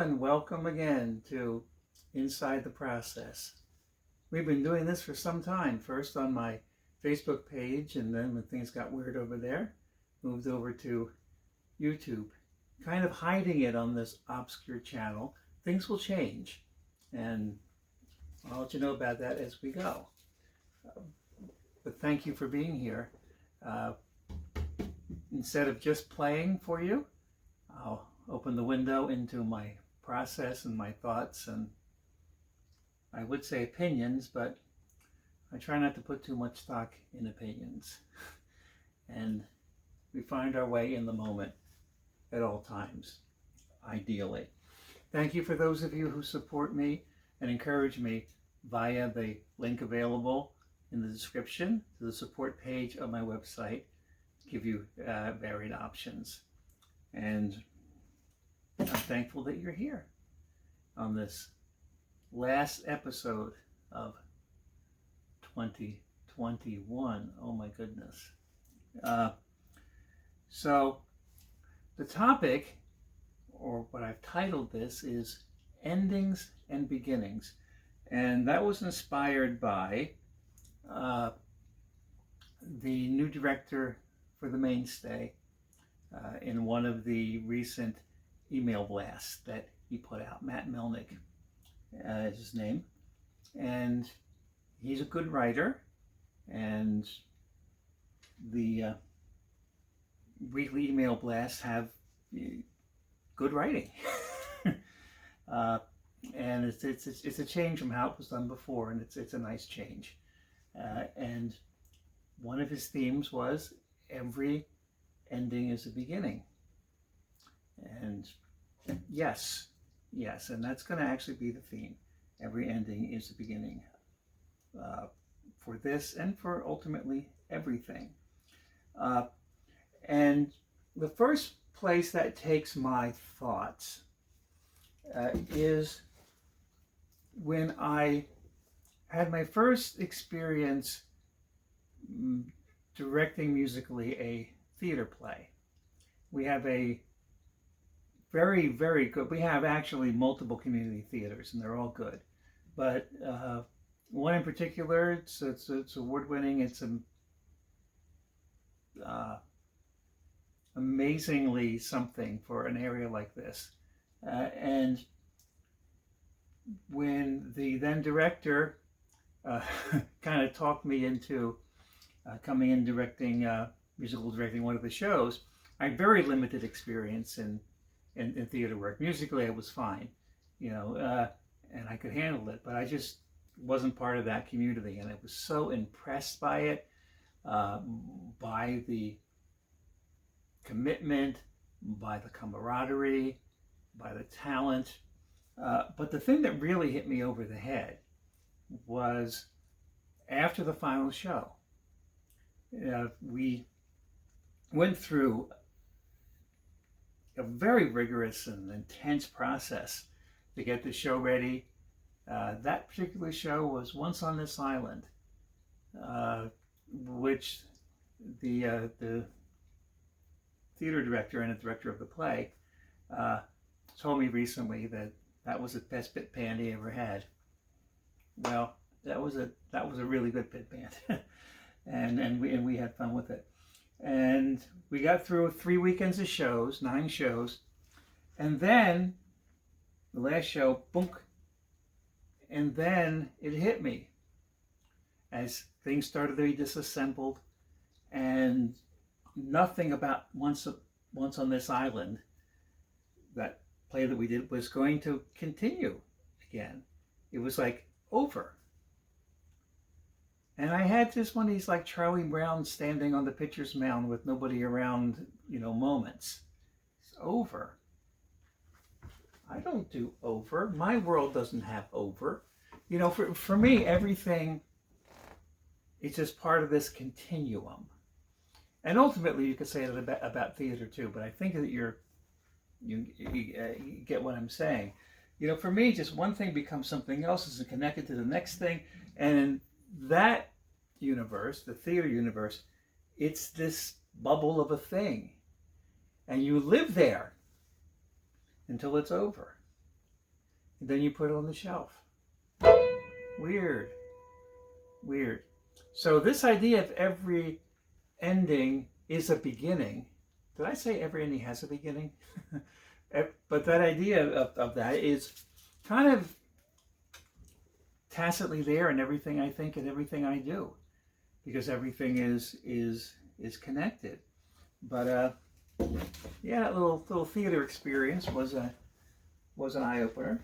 and welcome again to Inside the Process. We've been doing this for some time, first on my Facebook page, and then when things got weird over there, moved over to YouTube, kind of hiding it on this obscure channel. Things will change, and I'll let you know about that as we go. But thank you for being here. Instead of just playing for you, I'll open the window into my process and my thoughts, and I would say opinions, but I try not to put too much stock in opinions. And we find our way in the moment at all times, ideally. Thank you for those of you who support me and encourage me via the link available in the description to the support page of my website. Give you varied options. And I'm thankful that you're here on this last episode of 2021. Oh my goodness. So the topic, or what I've titled this, is Endings and Beginnings. And that was inspired by the new director for The Mainstay in one of the recent email blasts that he put out. Matt Melnick is his name, and he's a good writer, and the weekly email blasts have good writing. And it's a change from how it was done before, and it's a nice change. And one of his themes was every ending is a beginning. And yes, and that's going to actually be the theme. Every ending is a beginning for this and for ultimately everything. And the first place that takes my thoughts is when I had my first experience directing musically a theater play. We have a very, very good, we have actually multiple community theaters, and they're all good. But one in particular, it's award-winning. It's amazingly something for an area like this. And when the then director kind of talked me into coming in directing, musical directing one of the shows, I had very limited experience in theater work. Musically, I was fine, and I could handle it, but I just wasn't part of that community. And I was so impressed by it, by the commitment, by the camaraderie, by the talent. But the thing that really hit me over the head was after the final show. We went through a very rigorous and intense process to get the show ready. That particular show was Once on This Island, which the theater director and the director of the play told me recently that was the best pit band he ever had. Well, that was a really good pit band, and we had fun with it. And we got through 3 weekends of shows, 9 shows, and then the last show, boom, and then it hit me as things started to be disassembled, and nothing about Once on This Island, that play that we did, was going to continue again. It was like over. And I had just one of these like Charlie Brown standing on the pitcher's mound with nobody around, moments. It's over. I don't do over. My world doesn't have over. For me, everything is just part of this continuum. And ultimately, you could say that about theater too, but I think that you get what I'm saying. For me, just one thing becomes something else, is connected to the next thing, and in that universe, the theater universe, it's this bubble of a thing, and you live there until it's over. and then you put it on the shelf. Weird. Weird. So this idea of every ending is a beginning. Did I say every ending has a beginning? But that idea of that is kind of tacitly there in everything I think and everything I do, because everything is connected. But yeah, that little theater experience was an eye opener.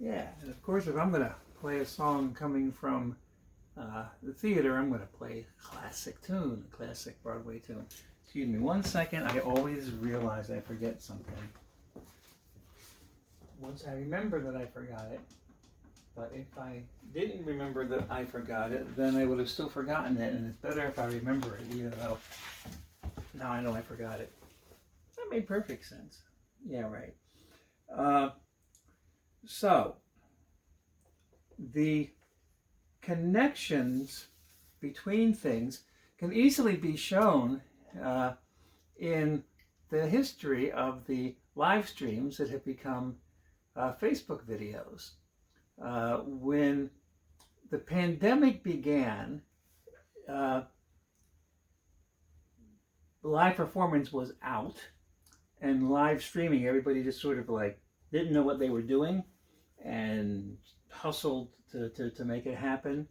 Yeah, and of course, if I'm going to play a song coming from the theater, I'm going to play a classic tune, a classic Broadway tune. Excuse me 1 second. I always realize I forget something. Once I remember that I forgot it, but if I didn't remember that I forgot it, then I would have still forgotten it, and it's better if I remember it, even though now I know I forgot it. That made perfect sense. Yeah, right. So, the connections between things can easily be shown in the history of the live streams that have become Facebook videos. When the pandemic began, live performance was out, and live streaming, everybody just sort of like didn't know what they were doing and hustled to make it happen.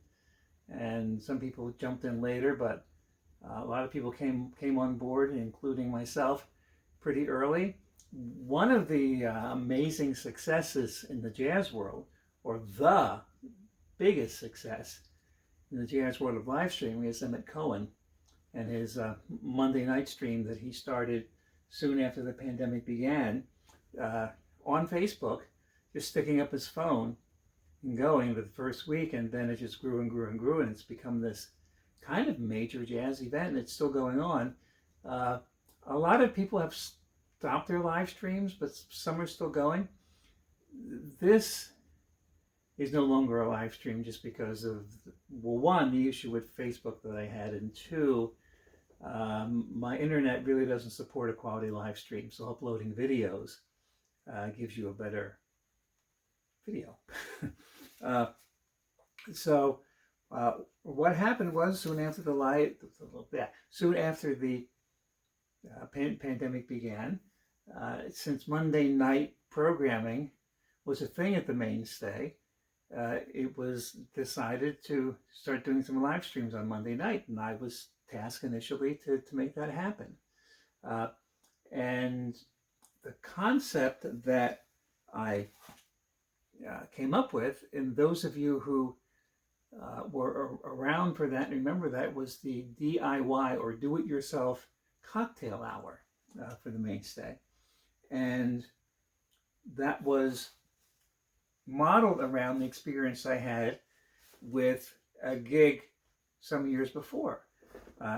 And some people jumped in later, but a lot of people came on board, including myself, pretty early. One of the amazing successes in the jazz world, or the biggest success in the jazz world of live streaming, is Emmett Cohen and his Monday night stream that he started soon after the pandemic began on Facebook, just sticking up his phone and going the first week, and then it just grew and grew and grew, and it's become this kind of major jazz event, and it's still going on. A lot of people have stopped their live streams, but some are still going. This is no longer a live stream just because of, well, one, the issue with Facebook that I had, and two, my internet really doesn't support a quality live stream, so uploading videos gives you a better video. So what happened was soon after the pandemic began, since Monday night programming was a thing at the Mainstay, it was decided to start doing some live streams on Monday night, and I was tasked initially to make that happen. And the concept that I came up with, and those of you who were around for that, remember that, was the DIY, or do-it-yourself cocktail hour for the Mainstay. And that was modeled around the experience I had with a gig some years before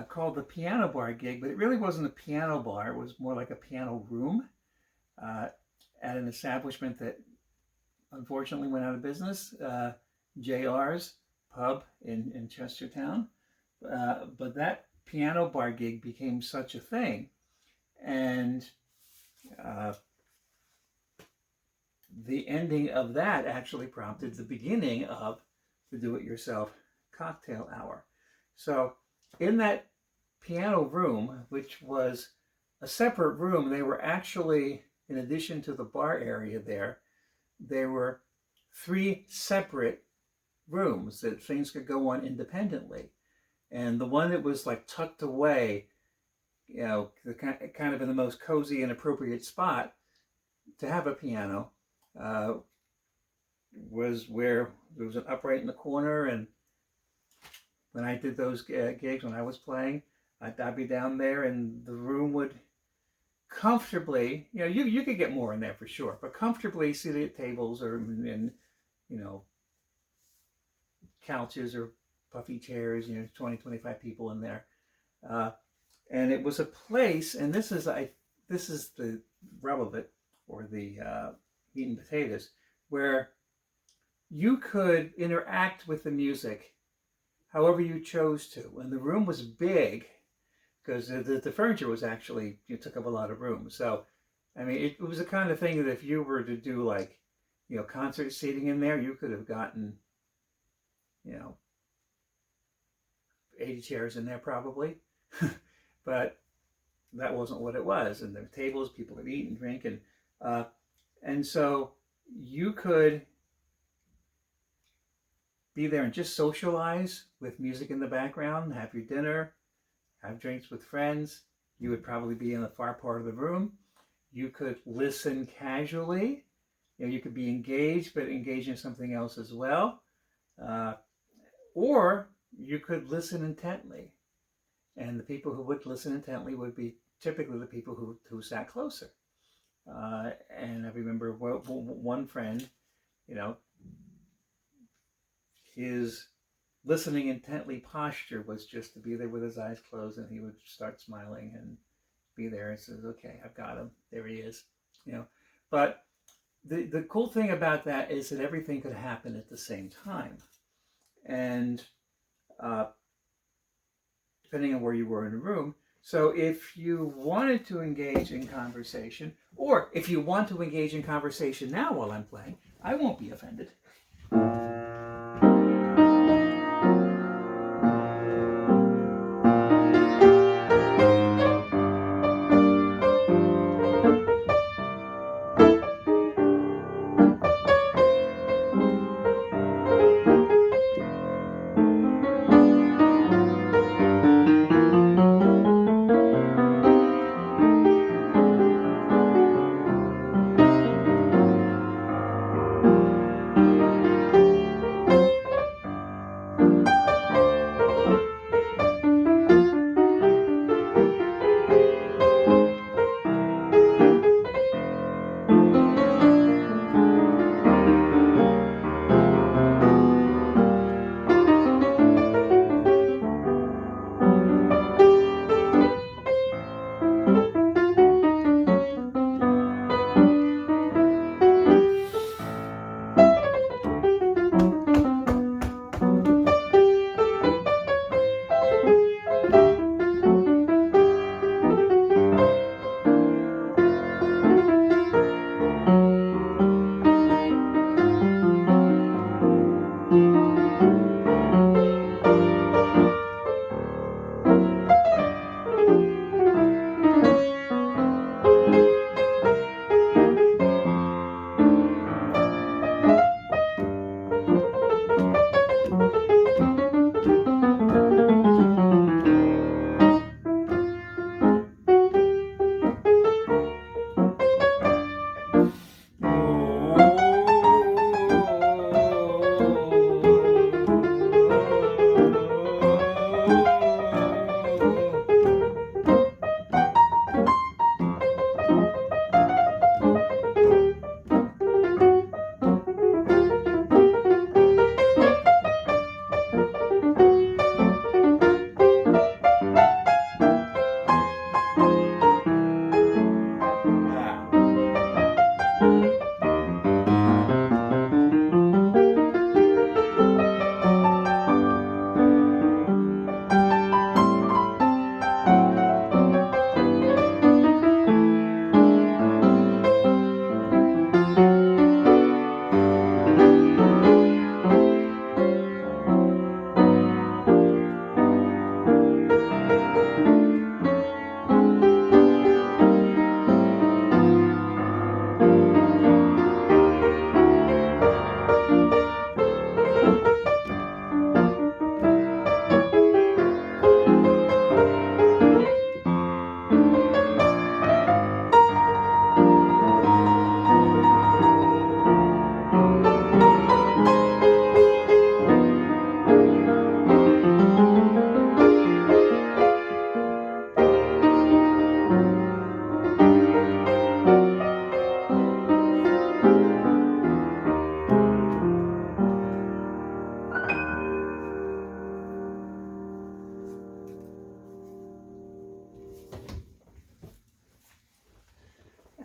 called the Piano Bar gig, but it really wasn't a piano bar. It was more like a piano room at an establishment that unfortunately went out of business, JR's Pub in Chestertown. But that piano bar gig became such a thing, and the ending of that actually prompted the beginning of the do-it-yourself cocktail hour. So in that piano room, which was a separate room, they were actually, in addition to the bar area there were 3 separate rooms that things could go on independently. And the one that was like tucked away, you know, kind of in the most cozy and appropriate spot to have a piano, was where there was an upright in the corner. And when I did those gigs, when I was playing, I'd be down there, and the room would comfortably, you know, you could get more in there for sure, but comfortably seated at tables or in, you know, couches or puffy chairs, you know, 20, 25 people in there. And it was a place, and this is the rub of it, or the meat and potatoes, where you could interact with the music however you chose to. And the room was big, because the furniture was actually, it took up a lot of room. So, I mean, it was the kind of thing that if you were to do, like, you know, concert seating in there, you could have gotten, you know, 80 chairs in there probably. But that wasn't what it was. And there were tables, people could eat and drink, and so you could be there and just socialize with music in the background, have your dinner, have drinks with friends. You would probably be in the far part of the room. You could listen casually You could be engaged, but engaged in something else as well. Uh, or you could listen intently. And the people who would listen intently would be typically the people who sat closer. And I remember one friend, you know, his listening intently posture was just to be there with his eyes closed, and he would start smiling and be there and says, okay, I've got him. There he is. But the cool thing about that is that everything could happen at the same time. And depending on where you were in the room. So if you wanted to engage in conversation, or if you want to engage in conversation now while I'm playing, I won't be offended.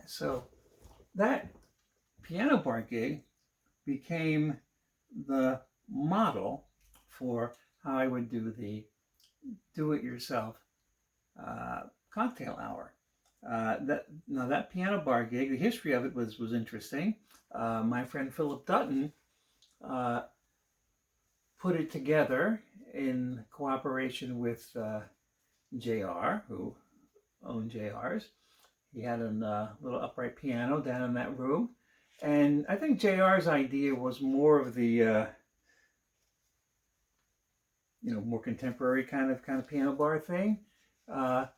So that piano bar gig became the model for how I would do the do-it-yourself cocktail hour. That piano bar gig, the history of it was interesting. My friend Philip Dutton put it together in cooperation with JR, who owned JR's. He had a little upright piano down in that room. And I think JR's idea was more of the, more contemporary kind of piano bar thing. But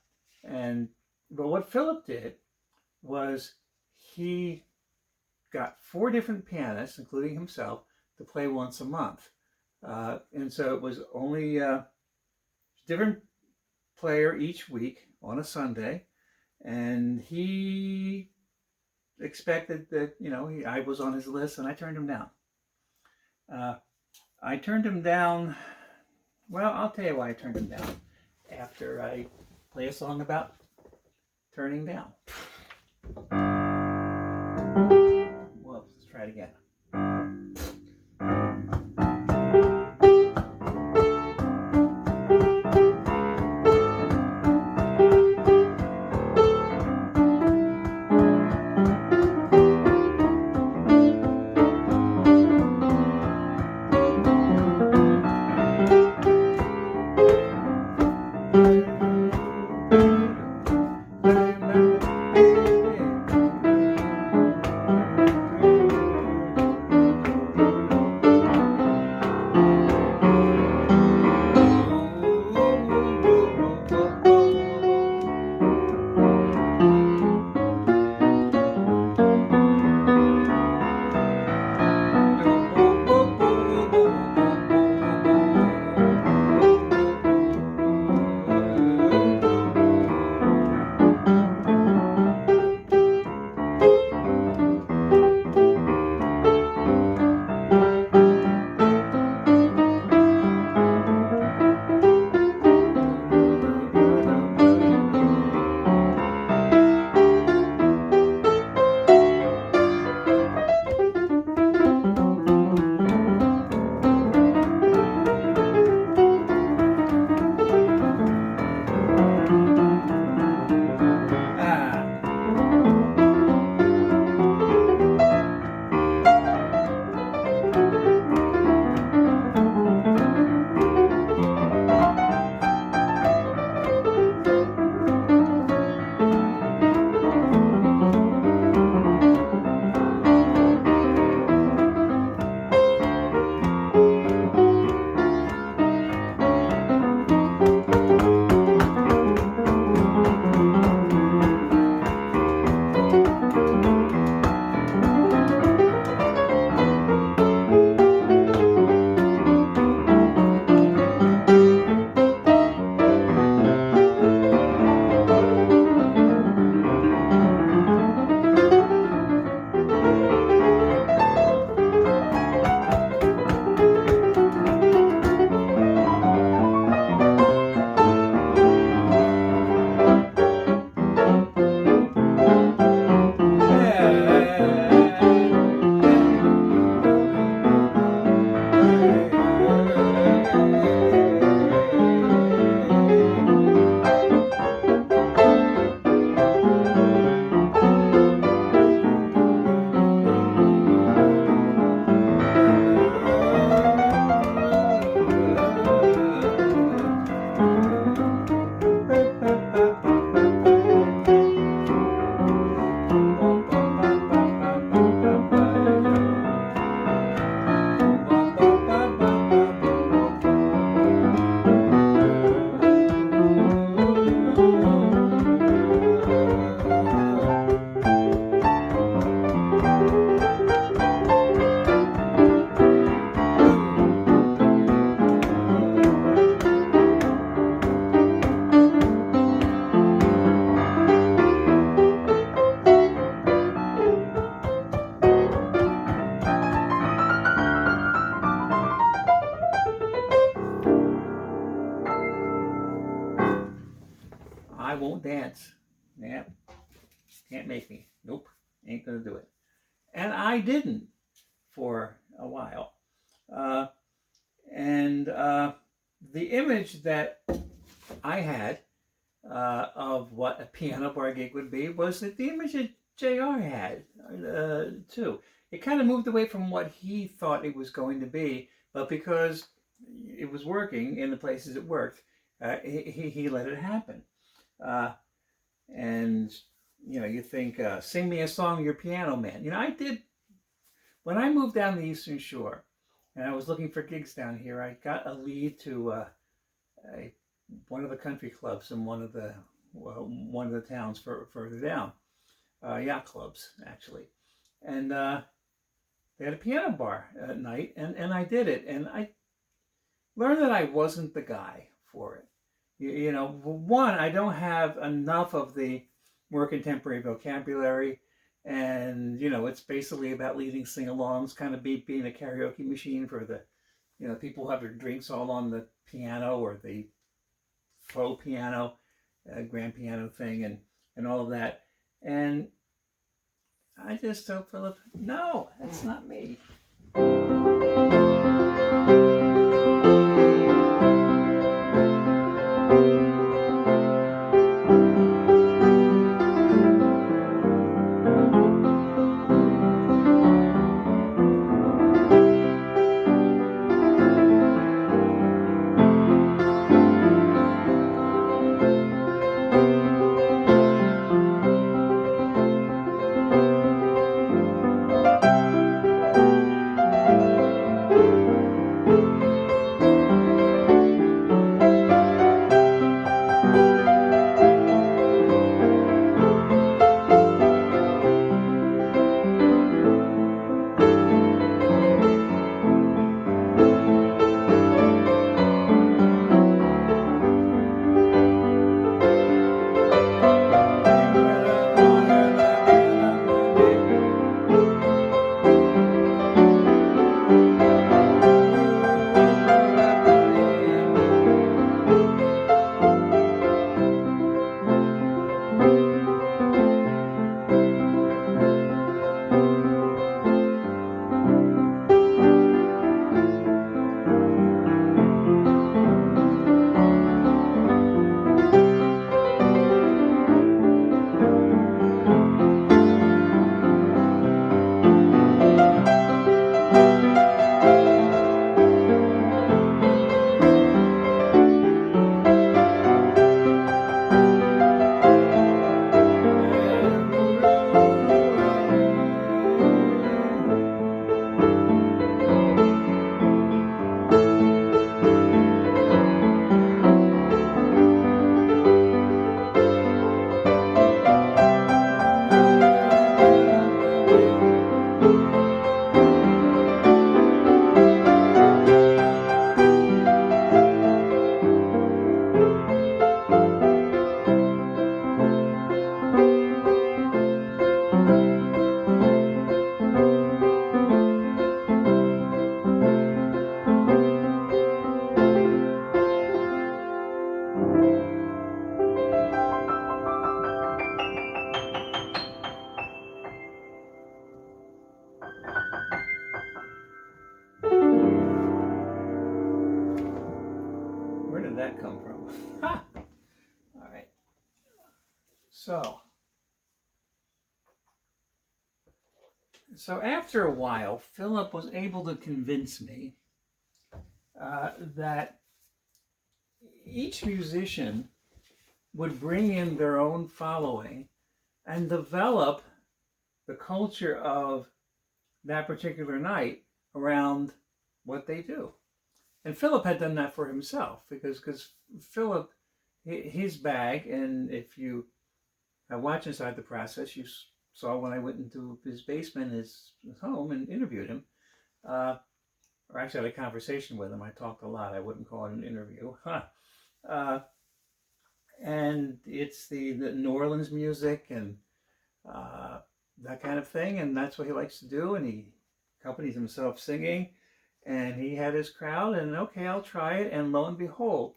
what Philip did was he got 4 different pianists, including himself, to play once a month. And so it was only a different player each week on a Sunday. And he expected that, I was on his list, and I turned him down. I turned him down. Well, I'll tell you why I turned him down after I play a song about turning down. Well, let's try it again. I won't dance. Yep. Can't make me. Nope. Ain't gonna do it. And I didn't for a while. And the image that I had of what a piano bar gig would be was that the image that JR had too. It kind of moved away from what he thought it was going to be, but because it was working in the places it worked, he let it happen. And you think, sing me a song, you're Piano Man. I did, when I moved down the Eastern Shore and I was looking for gigs down here, I got a lead to one of the country clubs in one of the towns further down, yacht clubs actually. and they had a piano bar at night, and I did it, and I learned that I wasn't the guy for it. You know, one, I don't have enough of the more contemporary vocabulary, and you know, it's basically about leading sing-alongs, kind of being a karaoke machine for the, you know, people who have their drinks all on the piano or the faux piano, grand piano thing, and all of that. And I just told Philip, no, that's not me. Where did that come from? Ha! All right. So after a while, Philip was able to convince me that each musician would bring in their own following and develop the culture of that particular night around what they do. And Philip had done that for himself because Philip, his bag, and if you watch inside the process, you saw when I went into his basement, his home, and interviewed him, or actually had a conversation with him. I talked a lot. I wouldn't call it an interview. And it's the New Orleans music and that kind of thing, and that's what he likes to do, and he accompanies himself singing, and he had his crowd, and okay, I'll try it, and lo and behold,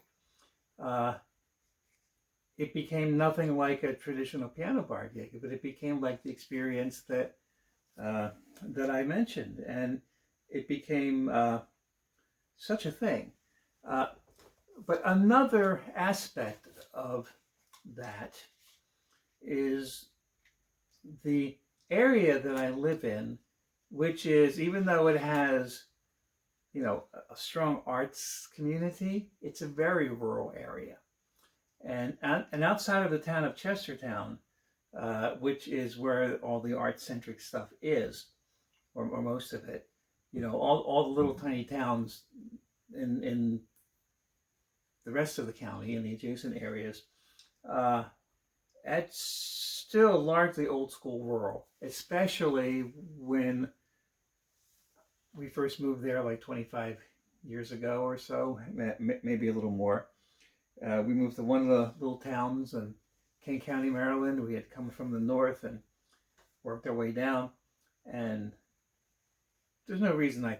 it became nothing like a traditional piano bar gig, but it became like the experience that that I mentioned, and it became such a thing. But another aspect of that is the area that I live in, which is, even though it has, you know, a strong arts community, it's a very rural area. And outside of the town of Chestertown, which is where all the art-centric stuff is, or most of it, you know, all the little tiny towns in the rest of the county and the adjacent areas, it's still largely old school rural, especially when we first moved there like 25 years ago or so, maybe a little more. We moved to one of the little towns in Kane County, Maryland. We had come from the north and worked our way down. And there's no reason I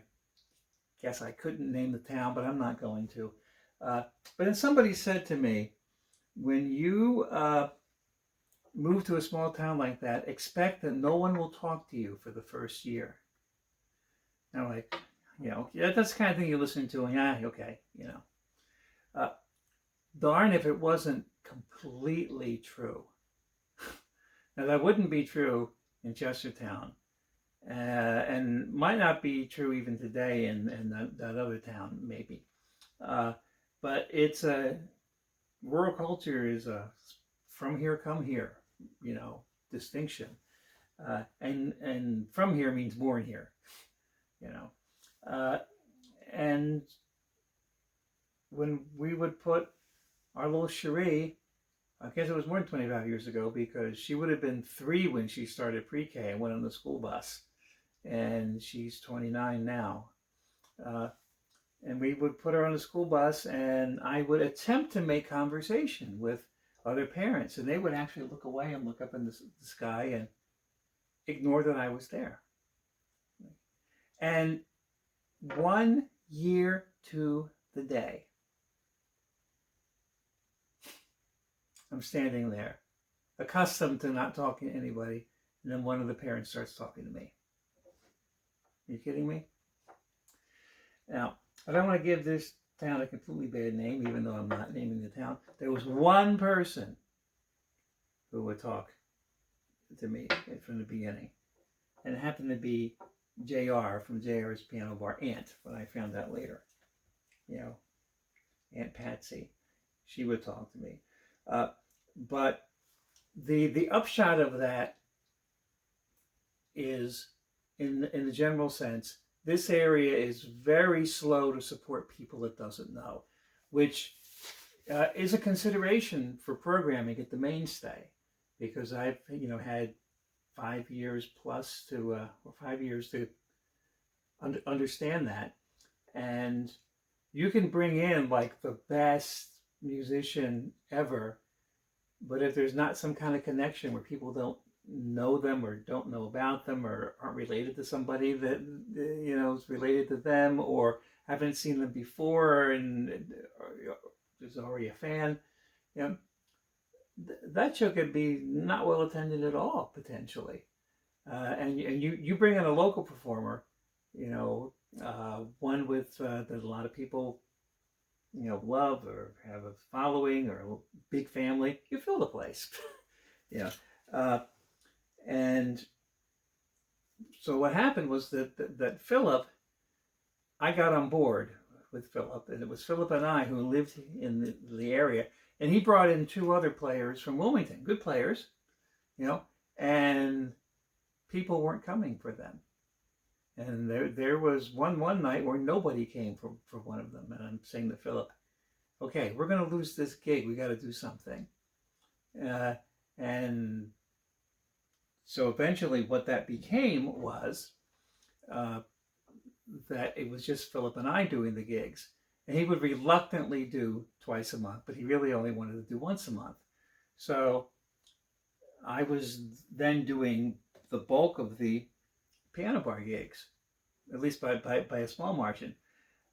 guess I couldn't name the town, but I'm not going to. But then somebody said to me, when you move to a small town like that, expect that no one will talk to you for the first year. And I'm like, that's the kind of thing you listen to, and yeah, okay, darn if it wasn't completely true. Now, that wouldn't be true in Chestertown, and might not be true even today in that other town, maybe. But it's rural culture is a from here, come here, distinction. And from here means born here, and when we would put our little Cherie, I guess it was more than 25 years ago, because she would have been 3 when she started pre-K and went on the school bus, and she's 29 now. And we would put her on the school bus, and I would attempt to make conversation with other parents, and they would actually look away and look up in the sky and ignore that I was there. And 1 year to the day, I'm standing there, accustomed to not talking to anybody, and then one of the parents starts talking to me. Are you kidding me? Now, I don't want to give this town a completely bad name, even though I'm not naming the town. There was one person who would talk to me from the beginning, and it happened to be JR from JR's Piano Bar, Aunt, but I found out later. Aunt Patsy. She would talk to me. But the upshot of that is, in the general sense, this area is very slow to support people it doesn't know, which is a consideration for programming at the Mainstay, because I've had 5 years plus to 5 years to understand that, and you can bring in like the best musician ever, but if there's not some kind of connection where people don't know them or don't know about them or aren't related to somebody that is related to them, or haven't seen them before and there's already a fan, that show could be not well attended at all, potentially. And you bring in a local performer, one with that a lot of people love or have a following or a big family, you fill the place. And so what happened was that Philip, I got on board with Philip, and it was Philip and I who lived in the area, and he brought in 2 other players from Wilmington, good players, and people weren't coming for them. And there was one night where nobody came for one of them, and I'm saying to Philip, okay, we're going to lose this gig. We got to do something. And so eventually what that became was that it was just Philip and I doing the gigs. And he would reluctantly do twice a month, but he really only wanted to do once a month. So I was then doing the bulk of the piano bar gigs, at least by a small margin.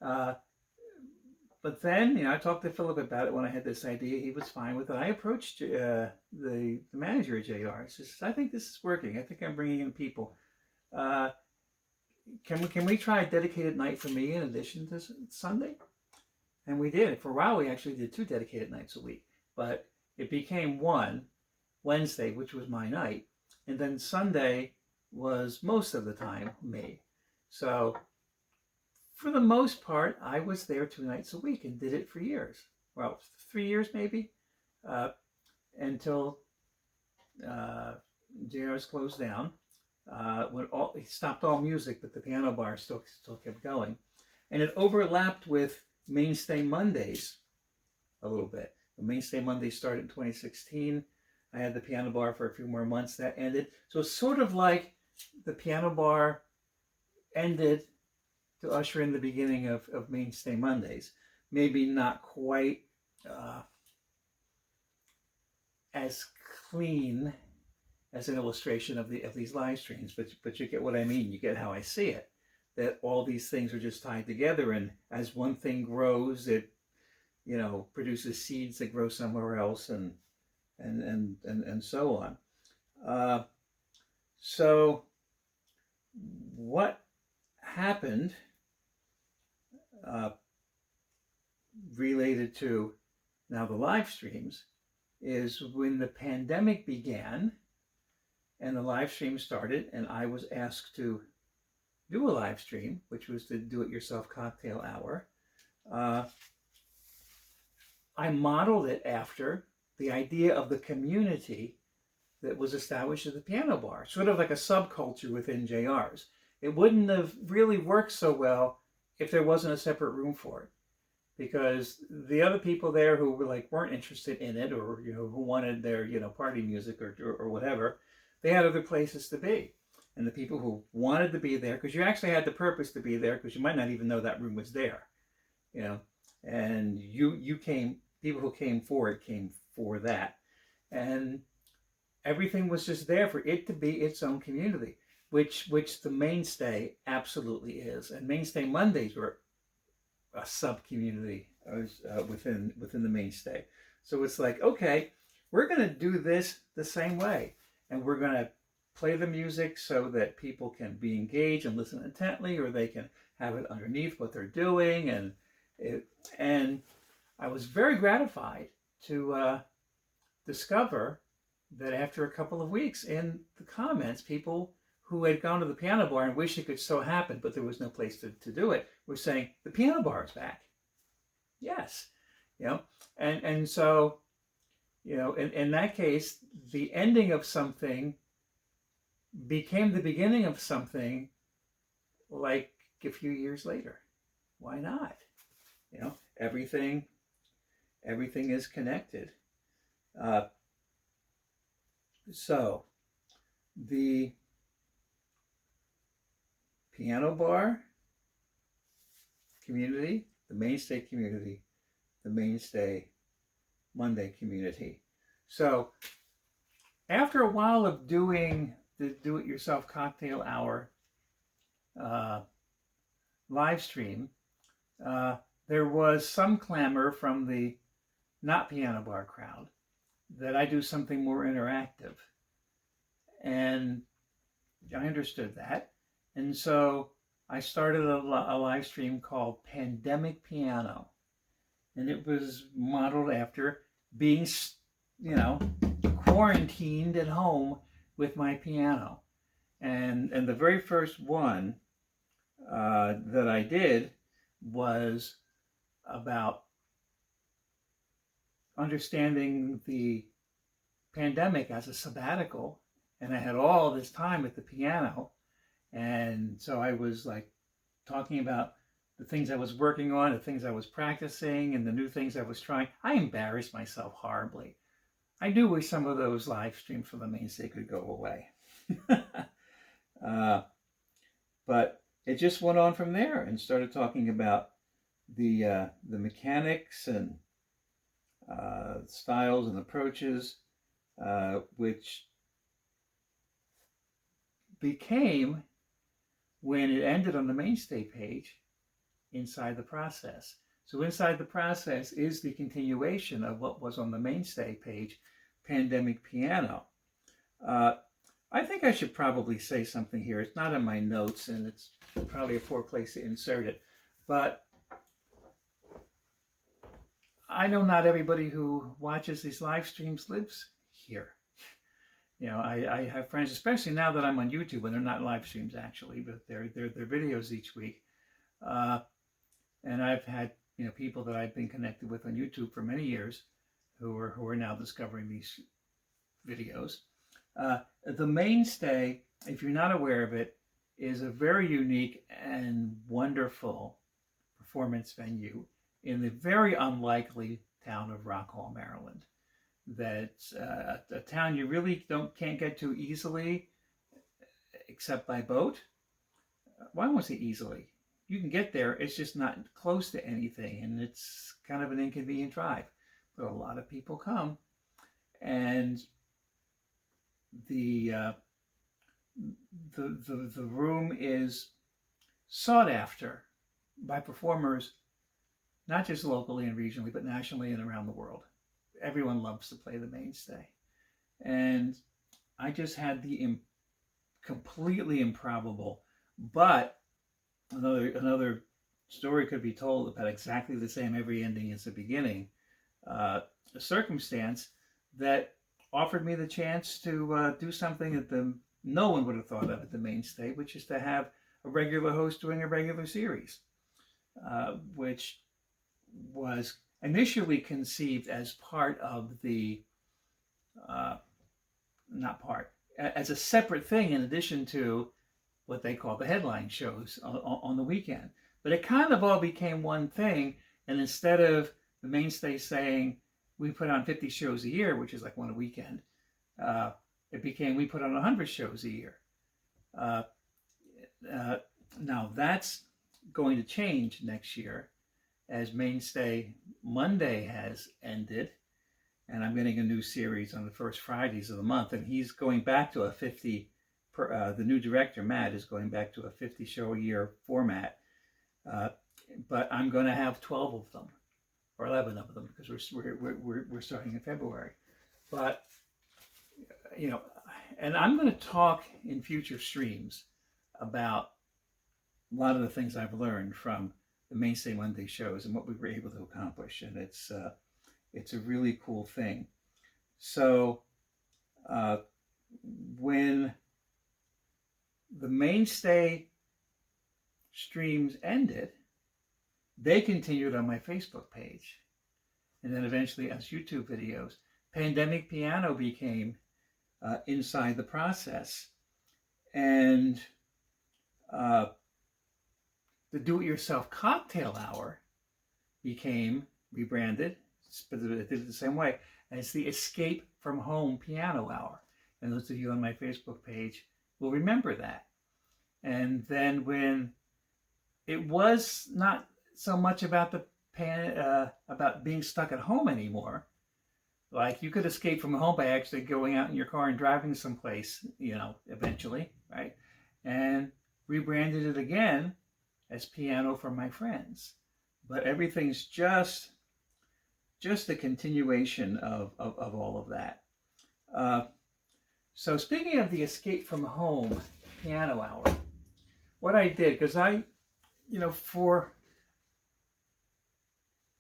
But then, I talked to Philip about it when I had this idea. He was fine with it. I approached the manager at JR. I says, I think this is working. I think I'm bringing in people. Can we try a dedicated night for me in addition to Sunday? And we did. For a while, we actually did 2 dedicated nights a week. But it became one, Wednesday, which was my night. And then Sunday was most of the time me. So for the most part, I was there 2 nights a week and did it for years. Well, 3 years maybe, until JR's closed down. When he stopped all music, but the piano bar still kept going. And it overlapped with Mainstay Mondays a little bit. The Mainstay Mondays started in 2016. I had the piano bar for a few more months. That ended. So it's sort of like the piano bar ended to usher in the beginning of Mainstay Mondays. Maybe not quite as clean as an illustration of these live streams, but you get what I mean. You get how I see it. That all these things are just tied together, and as one thing grows, it produces seeds that grow somewhere else, and so on. So what happened related to now the live streams is when the pandemic began and the live stream started, and I was asked to do a live stream, which was the do-it-yourself cocktail hour. I modeled it after the idea of the community that was established at the piano bar, sort of like a subculture within JR's. It wouldn't have really worked so well if there wasn't a separate room for it, because the other people there who weren't interested in it, or who wanted their party music or whatever, they had other places to be. And the people who wanted to be there, because you actually had the purpose to be there, because you might not even know that room was there, and you came, people who came for it came for that, and everything was just there for it to be its own community, which the Mainstay absolutely is. And Mainstay Mondays were a sub-community within the Mainstay. So it's like, okay, we're going to do this the same way, and we're going to play the music so that people can be engaged and listen intently, or they can have it underneath what they're doing. And I was very gratified to discover that after a couple of weeks, in the comments, people who had gone to the piano bar and wished it could so happen, but there was no place to do it, were saying, the piano bar is back. Yes. And so, in that case, the ending of something became the beginning of something, like a few years later. Why not? Everything is connected. So the piano bar community, the Mainstay community, the Mainstay Monday community. So after a while of doing the do-it-yourself cocktail hour live stream, there was some clamor from the not piano bar crowd that I do something more interactive. And I understood that. And so I started a live stream called Pandemic Piano. And it was modeled after being, quarantined at home with my piano. And the very first one that I did was about understanding the pandemic as a sabbatical, and I had all this time at the piano, and so I was talking about the things I was working on, the things I was practicing, and the new things I was trying. I embarrassed myself horribly. I do wish some of those live streams for the Mainstay could go away. But it just went on from there, and started talking about the mechanics and styles and approaches, which became, when it ended on the Mainstay page, Inside the Process. So Inside the Process is the continuation of what was on the Mainstay page, Pandemic Piano. I think I should probably say something here. It's not in my notes, and it's probably a poor place to insert it, but I know not everybody who watches these live streams lives here. I have friends, especially now that I'm on YouTube, and they're not live streams actually, but they're videos each week. And I've had people that I've been connected with on YouTube for many years who are now discovering these videos. The Mainstay, if you're not aware of it, is a very unique and wonderful performance venue in the very unlikely town of Rock Hall, Maryland. that's a town you really can't get to easily except by boat. Well, I won't say easily. You can get there. It's just not close to anything, and it's kind of an inconvenient drive. But a lot of people come, and the the room is sought after by performers, not just locally and regionally, but nationally and around the world. Everyone loves to play the mainstay, and I just had the completely improbable, but another story could be told about exactly the same every ending as the beginning. A circumstance that offered me the chance to do something that no one would have thought of at the mainstay, which is to have a regular host doing a regular series, which was initially conceived as part of the, not part, as a separate thing in addition to what they call the headline shows on the weekend. But it kind of all became one thing, and instead of the mainstay saying we put on 50 shows a year, which is like one a weekend, it became we put on 100 shows a year. Now that's going to change next year as Mainstay Monday has ended, and I'm getting a new series on the first Fridays of the month, and he's going back to a 50. The new director, Matt, is going back to a 50 show a year format, but I'm going to have 12 of them, or 11 of them, because we're starting in February. But and I'm going to talk in future streams about a lot of the things I've learned from the Mainstay Monday shows and what we were able to accomplish, and it's a really cool thing. So when the Mainstay streams ended, they continued on my Facebook page, and then eventually as YouTube videos. Pandemic Piano became inside the process, and the Do-It-Yourself Cocktail Hour became rebranded, but it did it the same way, and it's the Escape from Home Piano Hour. And those of you on my Facebook page will remember that. And then when it was not so much about about being stuck at home anymore, like you could escape from home by actually going out in your car and driving someplace, eventually, right? And rebranded it again as Piano for My Friends. But everything's just a continuation of all of that. So speaking of the Escape from Home Piano Hour, what I did, because for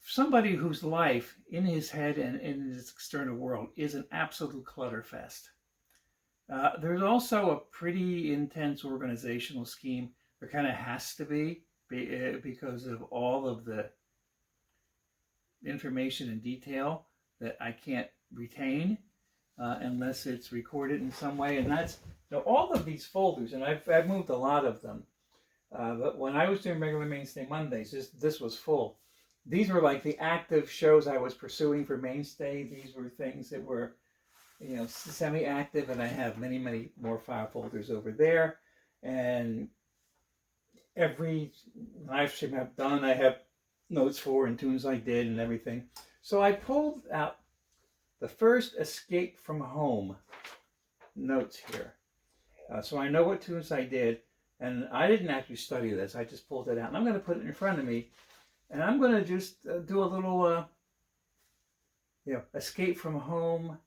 somebody whose life in his head and in his external world is an absolute clutter fest, there's also a pretty intense organizational scheme. There kind of has to be because of all of the information and detail that I can't retain unless it's recorded in some way. And that's all of these folders, and I've moved a lot of them. But when I was doing regular Mainstay Mondays, this was full. These were like the active shows I was pursuing for Mainstay. These were things that were, semi-active, and I have many, many more file folders over there. And every live stream I've done, I have notes for and tunes I did and everything. So I pulled out the first Escape from Home notes here. So I know what tunes I did, and I didn't actually study this. I just pulled it out, and I'm going to put it in front of me, and I'm going to just do a little, Escape from Home,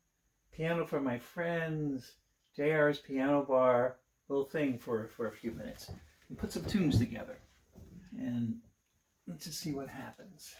Piano for My Friends, JR's Piano Bar, little thing for a few minutes, and put some tunes together, and let's just see what happens.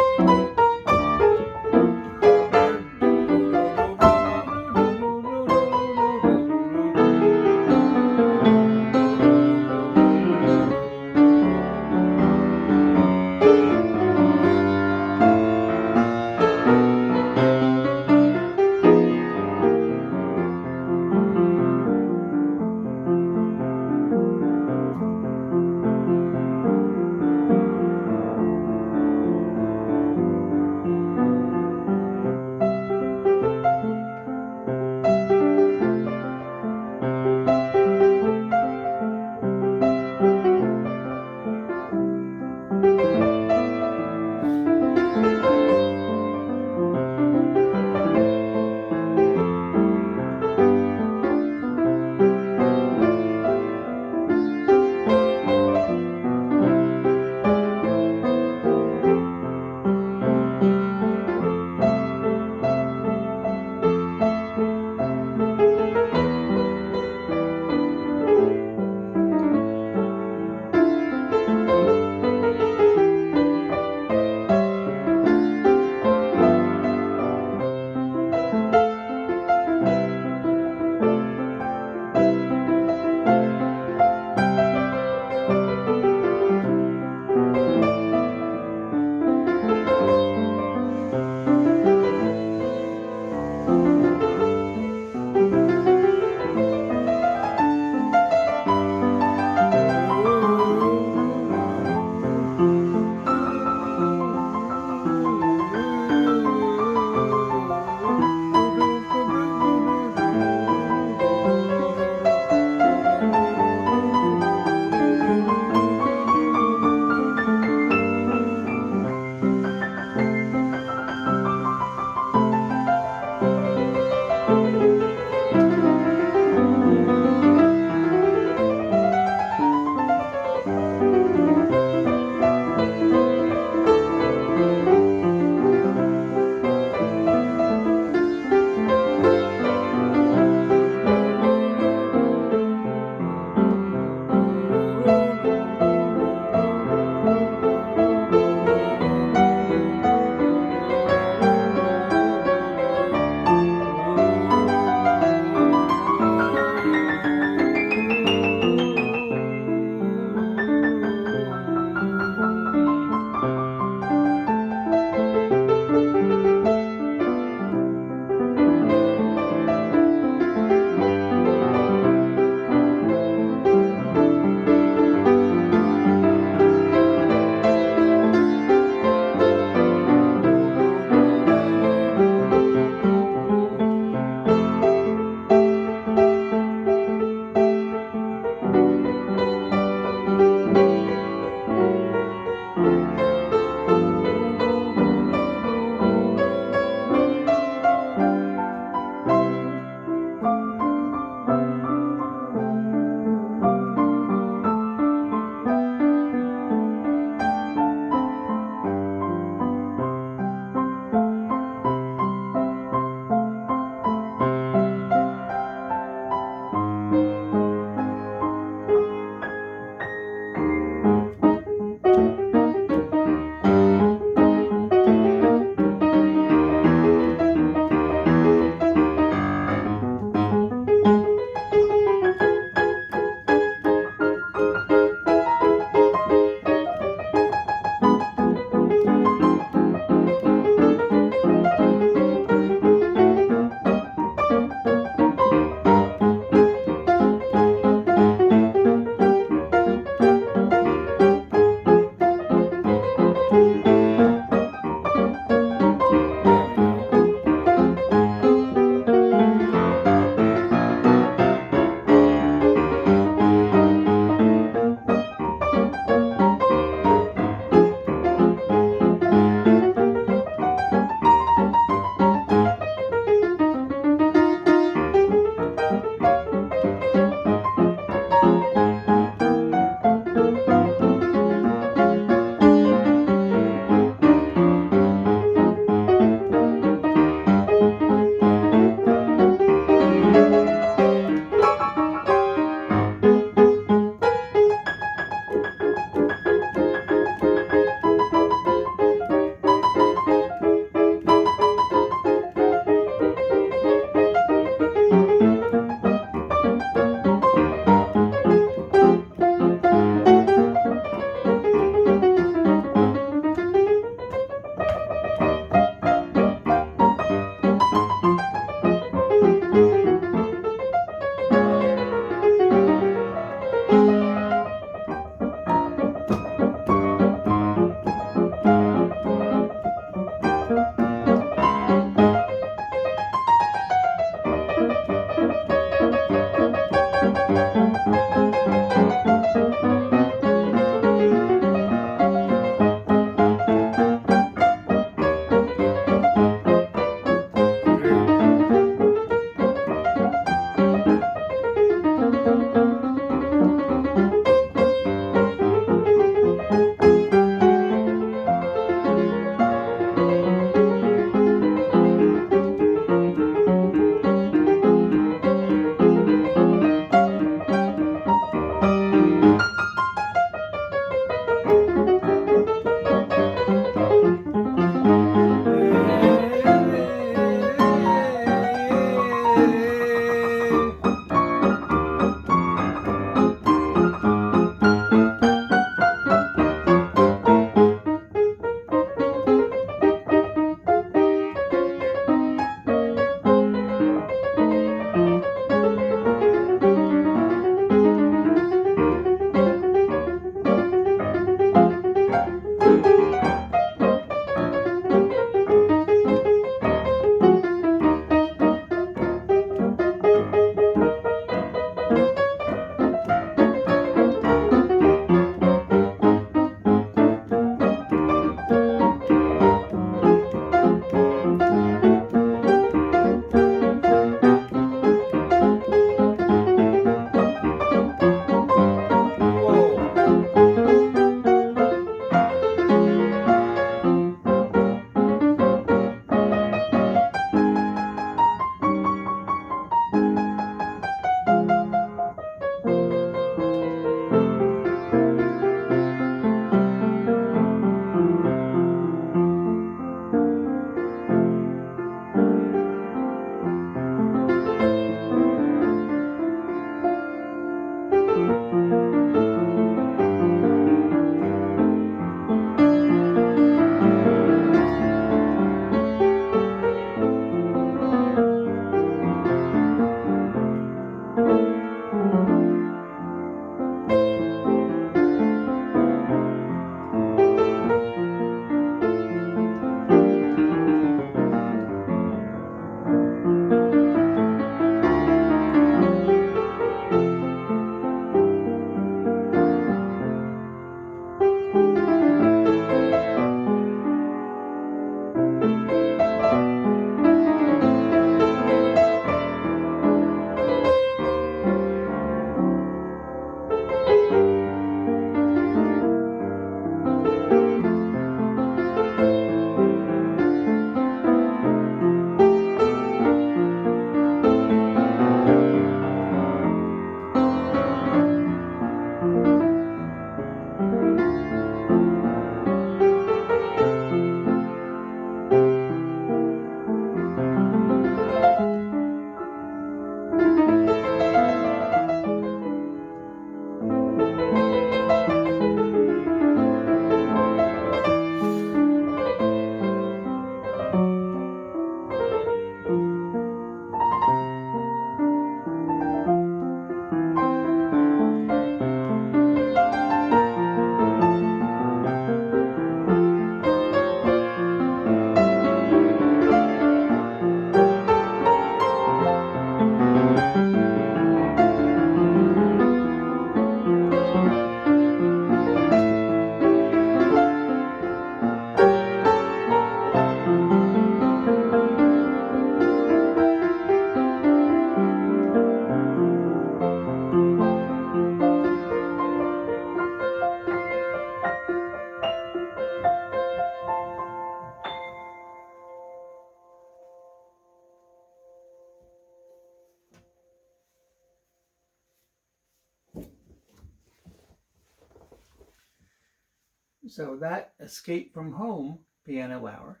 So that Escape from Home piano hour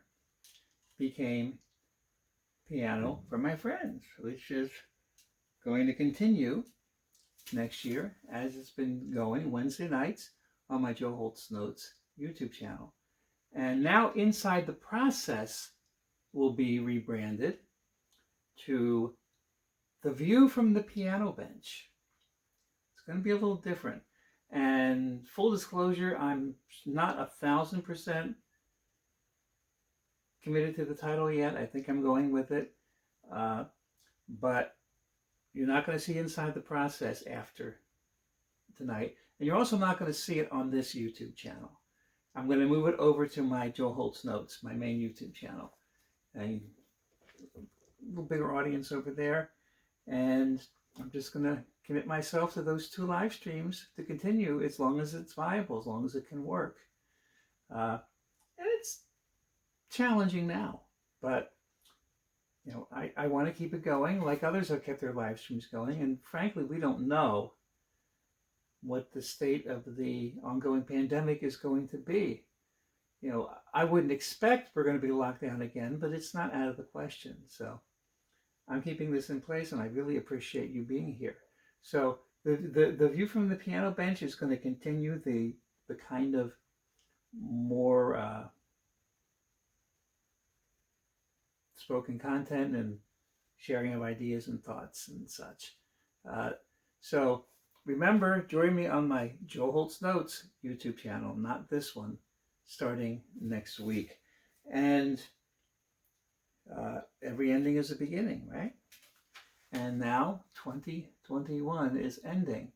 became Piano for My Friends, which is going to continue next year as it's been going Wednesday nights on my Joe Holt's Notes YouTube channel. And now Inside the Process will be rebranded to The View from the Piano Bench. It's going to be a little different. And full disclosure, I'm not 1,000% committed to the title yet. I think I'm going with it. But you're not going to see Inside the Process after tonight. And you're also not going to see it on this YouTube channel. I'm going to move it over to my Joe Holt's Notes, my main YouTube channel. And a little bigger audience over there. And I'm just going to commit myself to those 2 live streams to continue as long as it's viable, as long as it can work. And it's challenging now, but you know, I want to keep it going like others have kept their live streams going. And frankly, we don't know what the state of the ongoing pandemic is going to be. You know, I wouldn't expect we're going to be locked down again, but it's not out of the question. So I'm keeping this in place, and I really appreciate you being here. So the View from the Piano Bench is going to continue the kind of more spoken content and sharing of ideas and thoughts and such. So remember, join me on my Joe Holt's Notes YouTube channel, not this one, starting next week. And every ending is a beginning, right? And now 2021 is ending.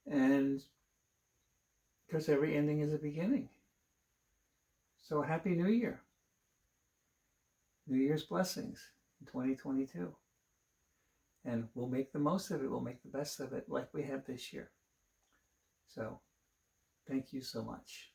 And because every ending is a beginning. So Happy New Year. New Year's blessings in 2022. And we'll make the most of it. We'll make the best of it like we have this year. So thank you so much.